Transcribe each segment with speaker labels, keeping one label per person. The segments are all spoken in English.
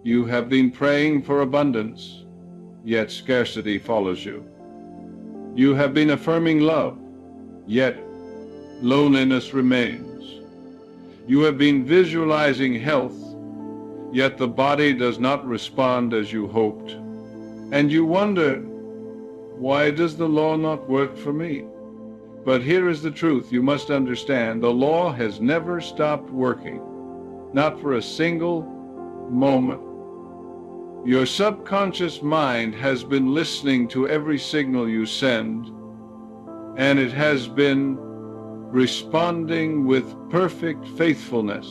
Speaker 1: You have been praying for abundance, yet scarcity follows you. You have been affirming love, yet loneliness remains. You have been visualizing health, yet the body does not respond as you hoped. And you wonder, why does the law not work for me? But here is the truth you must understand. The law has never stopped working, not for a single moment. Your subconscious mind has been listening to every signal you send, and it has been responding with perfect faithfulness.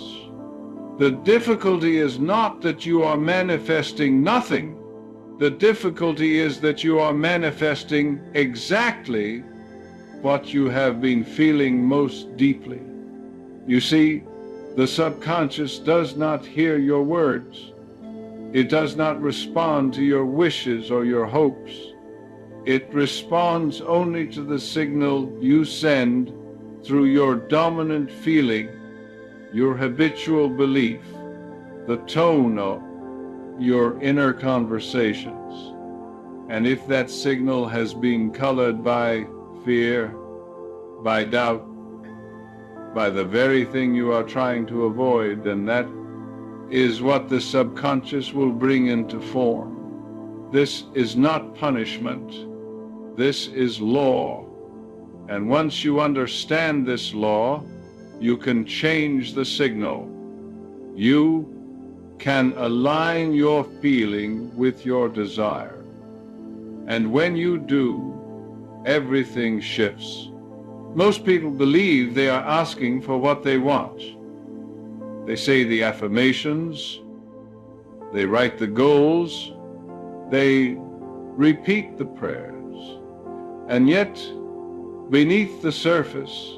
Speaker 1: The difficulty is not that you are manifesting nothing. The difficulty is that you are manifesting exactly what you have been feeling most deeply. You see, the subconscious does not hear your words. It does not respond to your wishes or your hopes. It responds only to the signal you send through your dominant feeling, your habitual belief, the tone of your inner conversations. And if that signal has been colored by fear, by doubt, by the very thing you are trying to avoid, then that is what the subconscious will bring into form. This is not punishment. This is law. And once you understand this law, you can change the signal. You can align your feeling with your desire. And when you do, everything shifts. Most people believe they are asking for what they want. They say the affirmations, they write the goals, they repeat the prayers, and yet beneath the surface,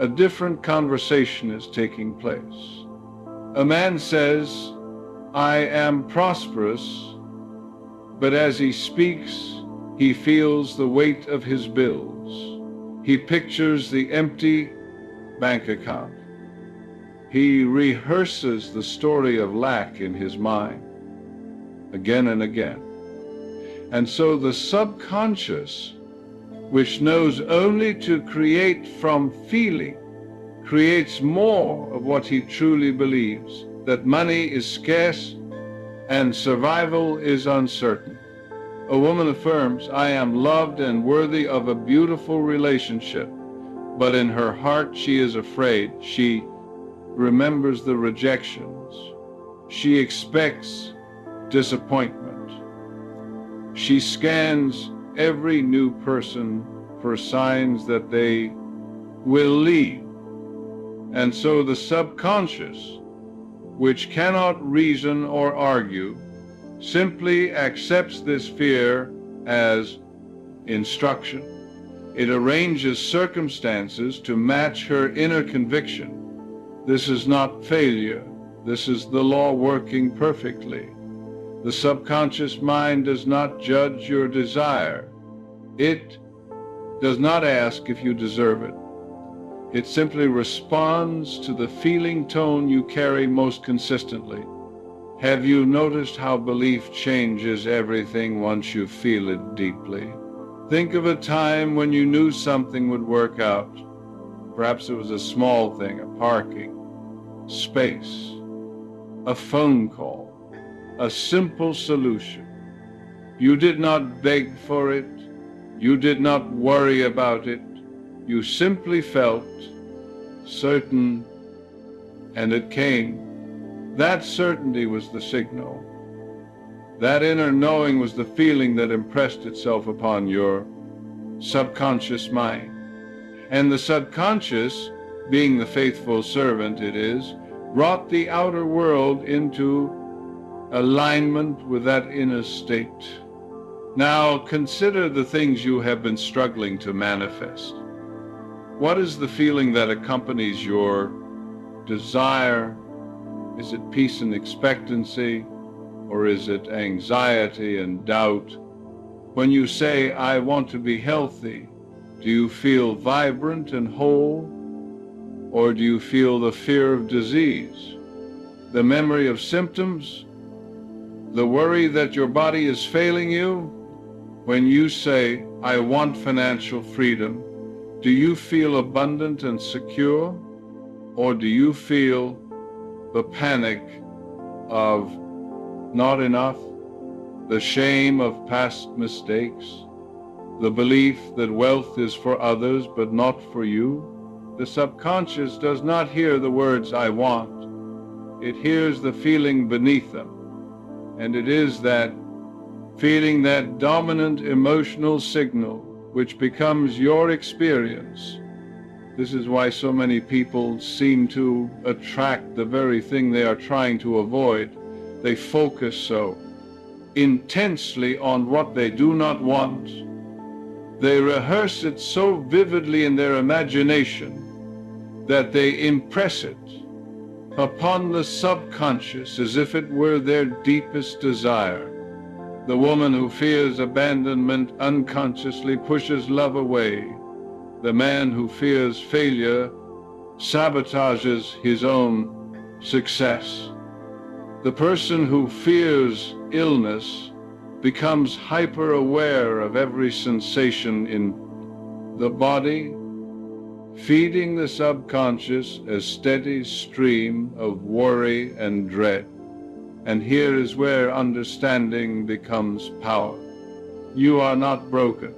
Speaker 1: a different conversation is taking place. A man says, "I am prosperous," but as he speaks, he feels the weight of his bills. He pictures the empty bank account. He rehearses the story of lack in his mind again and again. And so the subconscious, which knows only to create from feeling, creates more of what he truly believes, that money is scarce and survival is uncertain. A woman affirms, "I am loved and worthy of a beautiful relationship," but in her heart she is afraid. She remembers the rejections. She expects disappointment. She scans every new person for signs that they will leave. And so the subconscious, which cannot reason or argue, simply accepts this fear as instruction. It arranges circumstances to match her inner conviction. This is not failure. This is the law working perfectly. The subconscious mind does not judge your desire. It does not ask if you deserve it. It simply responds to the feeling tone you carry most consistently. Have you noticed how belief changes everything once you feel it deeply? Think of a time when you knew something would work out. Perhaps it was a small thing, a parking space, a phone call, a simple solution. You did not beg for it. You did not worry about it. You simply felt certain, and it came. That certainty was the signal. That inner knowing was the feeling that impressed itself upon your subconscious mind. And the subconscious, being the faithful servant it is, brought the outer world into alignment with that inner state. Now consider the things you have been struggling to manifest. What is the feeling that accompanies your desire? Is it peace and expectancy, or is it anxiety and doubt? When you say, "I want to be healthy," do you feel vibrant and whole, or do you feel the fear of disease, the memory of symptoms, the worry that your body is failing you? When you say, I want financial freedom, do you feel abundant and secure? Or do you feel the panic of not enough, the shame of past mistakes, the belief that wealth is for others but not for you? The subconscious does not hear the words, I want. It hears the feeling beneath them. And it is that feeling, that dominant emotional signal, which becomes your experience. This is why so many people seem to attract the very thing they are trying to avoid. They focus so intensely on what they do not want. They rehearse it so vividly in their imagination that they impress it upon the subconscious as if it were their deepest desire. The woman who fears abandonment unconsciously pushes love away. The man who fears failure sabotages his own success. The person who fears illness becomes hyper-aware of every sensation in the body, feeding the subconscious a steady stream of worry and dread. And here is where understanding becomes power. You are not broken.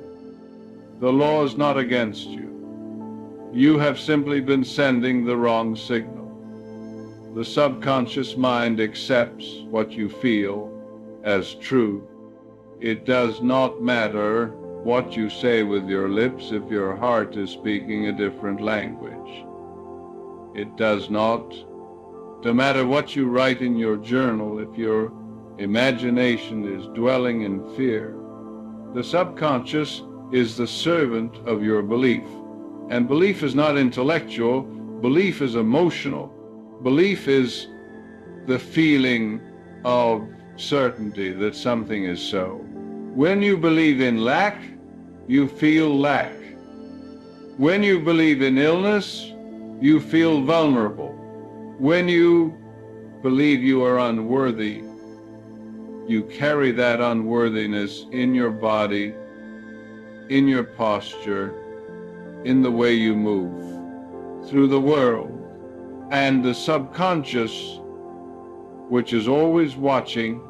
Speaker 1: The law is not against you. You have simply been sending the wrong signal. The subconscious mind accepts what you feel as true. It does not matter what you say with your lips if your heart is speaking a different language. It does not. No matter what you write in your journal, if your imagination is dwelling in fear, the subconscious is the servant of your belief. And belief is not intellectual, belief is emotional. Belief is the feeling of certainty that something is so. When you believe in lack, you feel lack. When you believe in illness, you feel vulnerable. When you believe you are unworthy, you carry that unworthiness in your body, in your posture, in the way you move through the world. And the subconscious, which is always watching,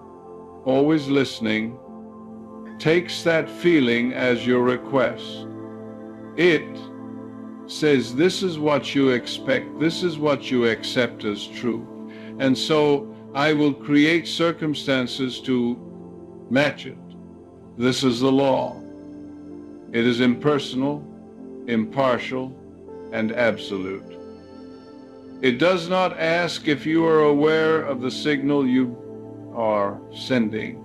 Speaker 1: always listening, takes that feeling as your request. It says, this is what you expect, this is what you accept as true. And so I will create circumstances to match it. This is the law. It is impersonal, impartial, and absolute. It does not ask if you are aware of the signal you are sending.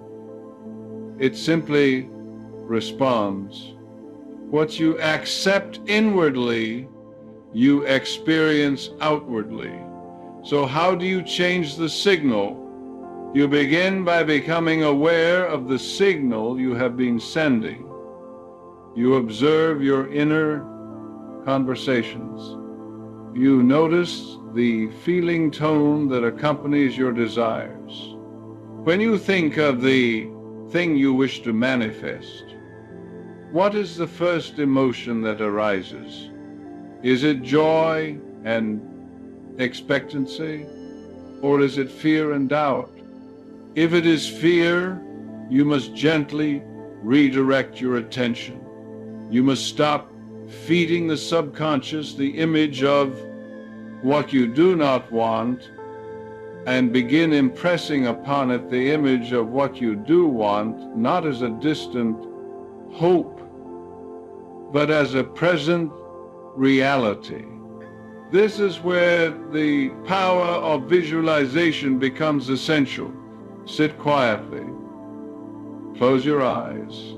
Speaker 1: It simply responds. What you accept inwardly, you experience outwardly. So how do you change the signal? You begin by becoming aware of the signal you have been sending. You observe your inner conversations. You notice the feeling tone that accompanies your desires. When you think of the thing you wish to manifest, what is the first emotion that arises? Is it joy and expectancy, or is it fear and doubt? If it is fear, you must gently redirect your attention. You must stop feeding the subconscious the image of what you do not want and begin impressing upon it the image of what you do want, not as a distant hope, but as a present reality. This is where the power of visualization becomes essential. Sit quietly, close your eyes,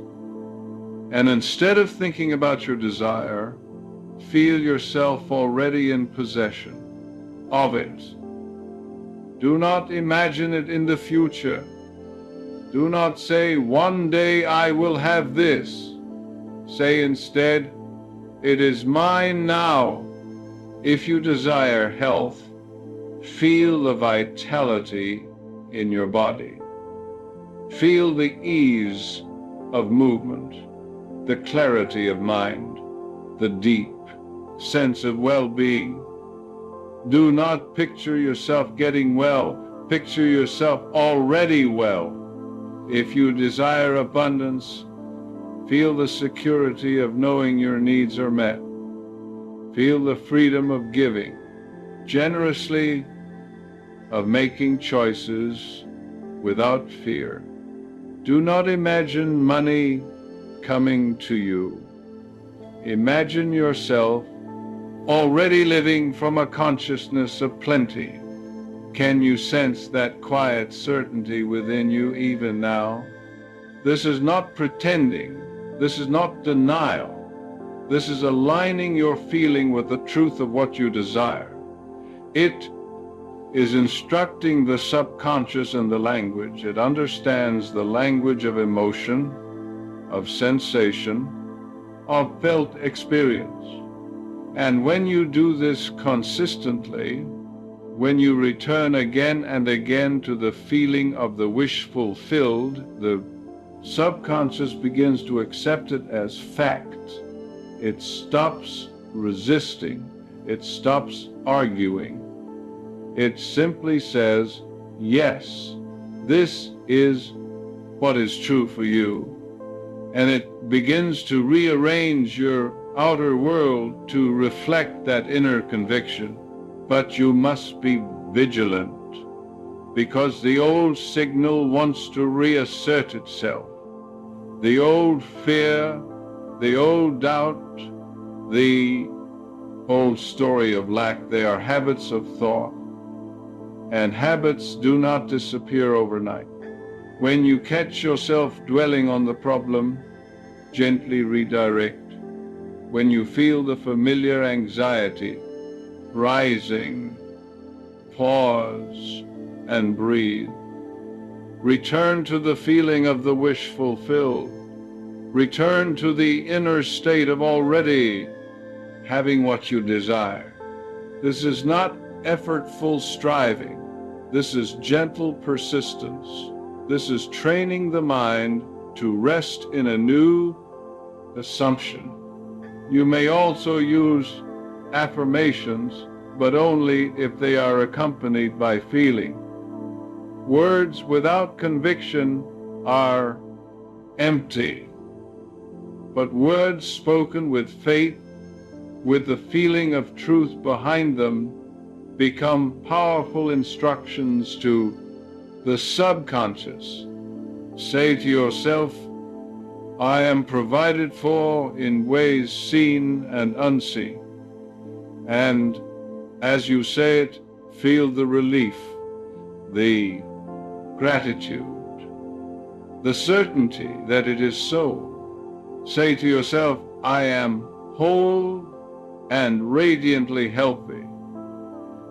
Speaker 1: and instead of thinking about your desire, feel yourself already in possession of it. Do not imagine it in the future. Do not say, one day I will have this. Say instead, it is mine now. If you desire health, feel the vitality in your body. Feel the ease of movement, the clarity of mind, the deep sense of well-being. Do not picture yourself getting well. Picture yourself already well. If you desire abundance, feel the security of knowing your needs are met. Feel the freedom of giving generously, of making choices without fear. Do not imagine money coming to you. Imagine yourself already living from a consciousness of plenty. Can you sense that quiet certainty within you even now? This is not pretending. This is not denial. This is aligning your feeling with the truth of what you desire. It is instructing the subconscious in the language. It understands the language of emotion, of sensation, of felt experience. And when you do this consistently, when you return again and again to the feeling of the wish fulfilled, the subconscious begins to accept it as fact. It stops resisting. It stops arguing. It simply says, yes, this is what is true for you. And it begins to rearrange your outer world to reflect that inner conviction. But you must be vigilant, because the old signal wants to reassert itself. The old fear, the old doubt, the old story of lack, they are habits of thought. And habits do not disappear overnight. When you catch yourself dwelling on the problem, gently redirect. When you feel the familiar anxiety rising, pause and breathe. Return to the feeling of the wish fulfilled. Return to the inner state of already having what you desire. This is not effortful striving. This is gentle persistence. This is training the mind to rest in a new assumption. You may also use affirmations, but only if they are accompanied by feeling. Words without conviction are empty, but words spoken with faith, with the feeling of truth behind them, become powerful instructions to the subconscious. Say to yourself, I am provided for in ways seen and unseen. And as you say it, feel the relief, the gratitude, the certainty that it is so. Say to yourself, I am whole and radiantly healthy.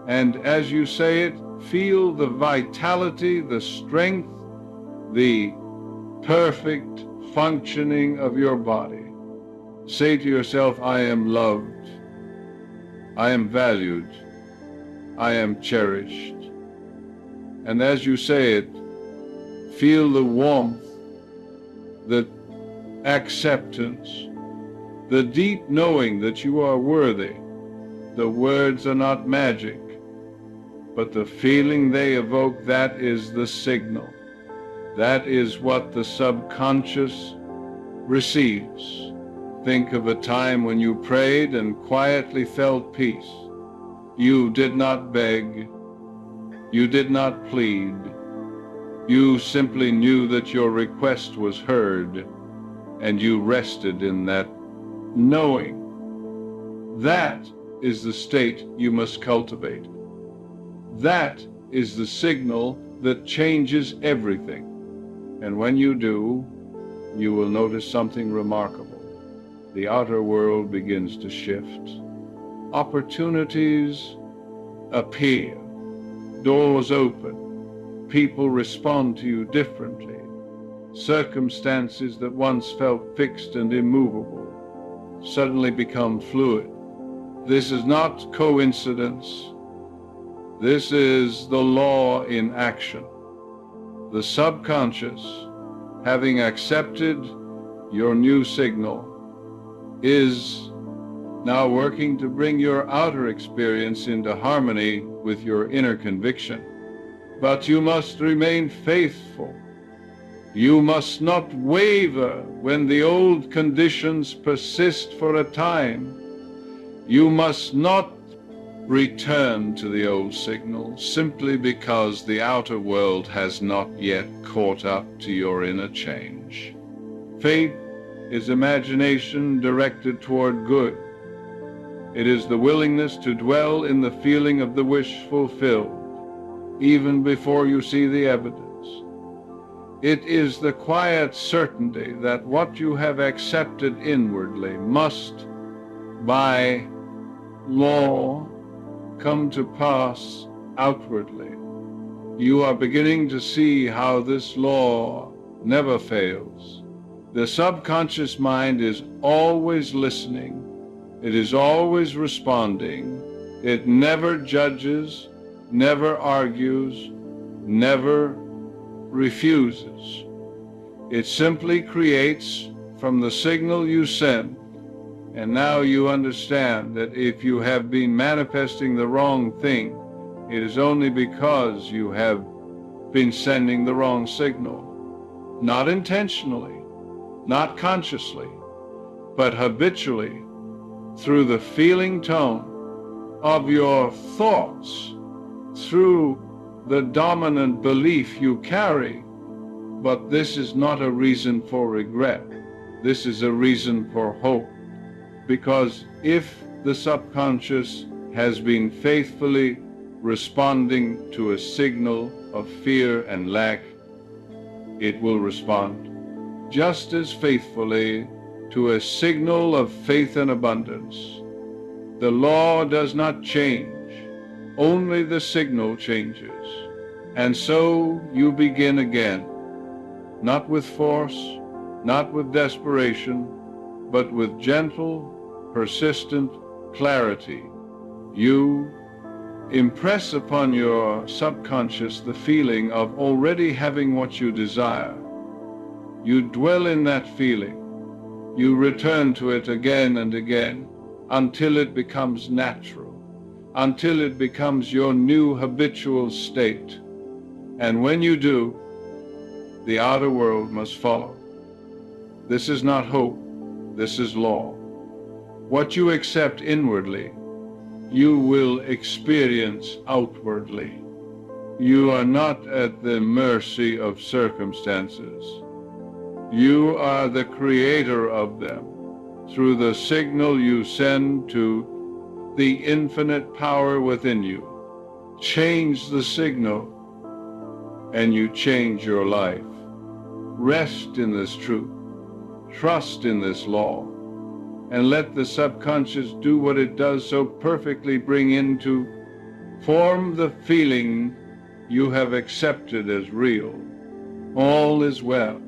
Speaker 1: And as you say it, feel the vitality, the strength, the perfect functioning of your body. Say to yourself, I am loved, I am valued, I am cherished. And as you say it, feel the warmth, the acceptance, the deep knowing that you are worthy. The words are not magic, but the feeling they evoke, that is the signal. That is what the subconscious receives. Think of a time when you prayed and quietly felt peace. You did not beg. You did not plead. You simply knew that your request was heard, and you rested in that knowing. That is the state you must cultivate. That is the signal that changes everything. And when you do, you will notice something remarkable. The outer world begins to shift. Opportunities appear. Doors open. People respond to you differently. Circumstances that once felt fixed and immovable suddenly become fluid. This is not coincidence. This is the law in action. The subconscious, having accepted your new signal, is now working to bring your outer experience into harmony with your inner conviction. But you must remain faithful. You must not waver when the old conditions persist for a time. You must not return to the old signal simply because the outer world has not yet caught up to your inner change. Faith is imagination directed toward good. It is the willingness to dwell in the feeling of the wish fulfilled, even before you see the evidence. It is the quiet certainty that what you have accepted inwardly must, by law, come to pass outwardly. You are beginning to see how this law never fails. The subconscious mind is always listening. It is always responding. It never judges, never argues, never refuses. It simply creates from the signal you send. And now you understand that if you have been manifesting the wrong thing, it is only because you have been sending the wrong signal. Not intentionally, not consciously, but habitually, through the feeling tone of your thoughts, through the dominant belief you carry. But this is not a reason for regret. This is a reason for hope. Because if the subconscious has been faithfully responding to a signal of fear and lack, it will respond just as faithfully to a signal of faith and abundance. The law does not change, only the signal changes. And so you begin again, not with force, not with desperation, but with gentle, persistent clarity. You impress upon your subconscious the feeling of already having what you desire. You dwell in that feeling. You return to it again and again until it becomes natural, until it becomes your new habitual state. And when you do, the outer world must follow. This is not hope, this is law. What you accept inwardly, you will experience outwardly. You are not at the mercy of circumstances. You are the creator of them through the signal you send to the infinite power within you. Change the signal, and you change your life. Rest in this truth. Trust in this law. And let the subconscious do what it does so perfectly, bring into form the feeling you have accepted as real. All is well.